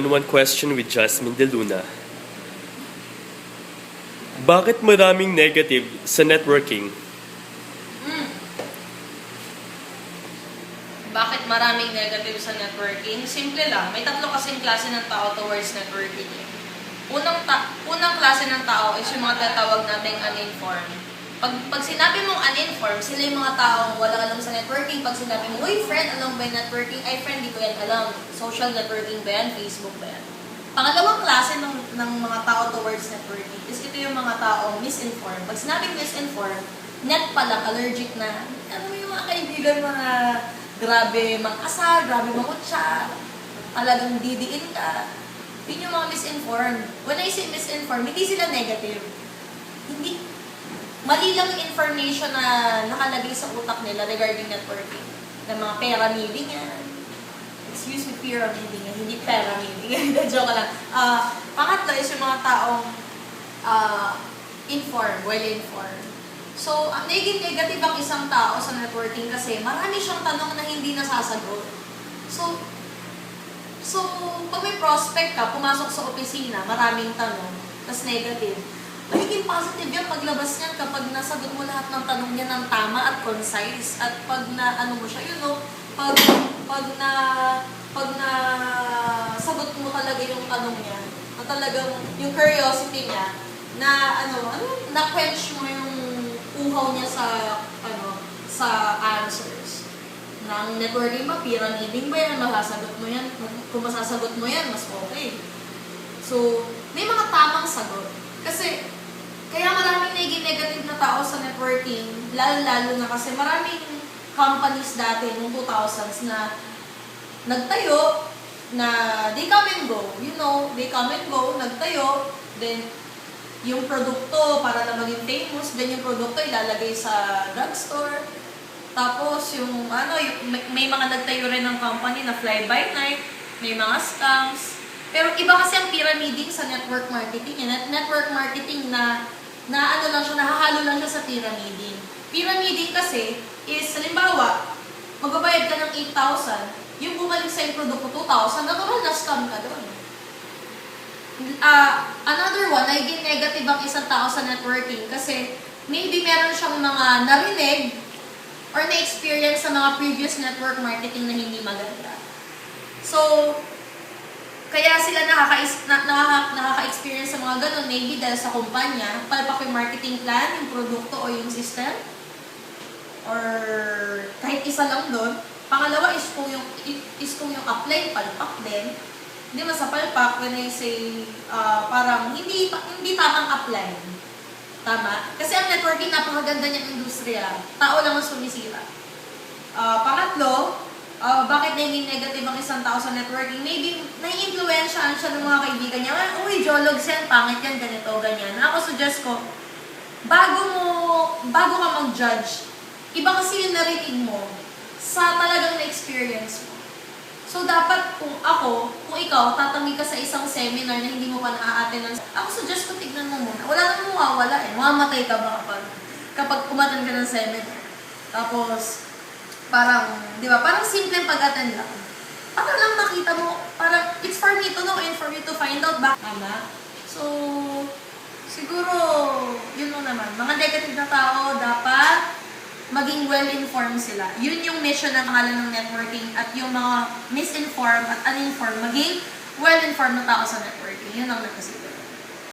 One question with Jasmine De Luna. Bakit maraming negative sa networking? Bakit maraming negative sa networking? Simple lang. May tatlo kasing klase ng tao towards networking. Unang klase ng tao is yung mga tatawag naming uninformed. Pag sinabi mong uninformed, sila yung mga taong wala alam sa networking. Pag sinabi mo, uy, friend, alam ba yung networking? Ay, friend, di ko yan alam. Social networking ba yan? Facebook ba yan? Pangalawang klase ng mga tao towards networking is ito yung mga taong misinformed. Pag sinabing misinformed, net pala, allergic na. Ano yung mga kaibigan mo na grabe mang-asar, grabe mangutsa, talagang didiin ka. Yun yung mga misinformed. When I say misinformed, hindi sila negative. Hindi, mali lang yung information na nakalagay sa utak nila regarding networking. Na mga pyramiding yan. Excuse me, pyramiding yan, hindi pyramiding. Joke lang. Pangatlo is yung mga taong informed, well-informed. So, ang naging negative ang isang tao sa networking kasi marami siyang tanong na hindi nasasagot. So, pag may prospect ka, pumasok sa opisina, maraming tanong, tas negative. Magiging positive yan paglabas niyan kapag nasagot mo lahat ng tanong niya ng tama at concise. At pag na, ano mo siya, you know, pag na sagot mo talaga yung tanong niya, na talagang yung curiosity niya, na na-quench mo yung uhaw niya sa answers. Ng networking ba, pyramiding ba yan, masasagot mo yan, kung masasagot mo yan, mas okay. So, may mga tamang sagot. Kasi, kaya maraming naging negative na tao sa networking, lalo-lalo na kasi maraming companies dati, noong 2000s, na nagtayo, na they come and go. You know, they come and go, nagtayo, then, yung produkto para na maging famous, then yung produkto ilalagay sa drugstore. Tapos yung may mga nagtayo rin ng company na fly-by-night, may mga scams. Pero iba kasi ang pyramiding sa network marketing. Network marketing na lang siya, nahahalo lang siya sa pyramiding. Pyramiding kasi is, halimbawa, magbabayad ka ng 8,000, yung bumalik sa yung produkto 2,000, natural na scam ka doon. Another one, naging negative ang isang tao sa networking kasi maybe meron siyang mga narinig or na-experience sa mga previous network marketing na hindi maganda. So, kaya sila nakaka-experience sa mga ganun, maybe dahil sa kumpanya, palpak yung marketing plan, yung produkto o yung system, or kahit isa lang doon. Pangalawa is kung yung apply, palpak din. Hindi mo sa palpak, when I say, parang hindi tamang apply. Tama? Kasi ang networking, napakaganda niyang industriya. Tao lang ang sumisira. Pangatlo, bakit naging negative ang isang tao sa networking? Maybe, nai-influensyahan siya ng mga kaibigan niya. Uy, jologs yan, pangit yan, ganito, ganyan. Ako suggest ko, bago ka mag-judge, iba kasi yung narinig mo sa talagang na-experience mo. So, dapat kung ikaw, tatangi ka sa isang seminar na hindi mo pa na-a-attend, ako suggest ko, tignan mo muna. Wala namang mawawala eh. Mamamatay ka ba kapag umattend ka ng seminar? Tapos, parang, di ba, parang simple pag-attend lang. Para lang makita mo, parang, it's for me to know and for me to find out ba. Tama? So, siguro, yun mo naman. Mga negative na tao, dapat maging well-informed sila. Yun yung mission ng pangalan ng networking at yung mga misinformed at uninformed, maging well-informed na tao sa networking. Yun ang nagkasiguro.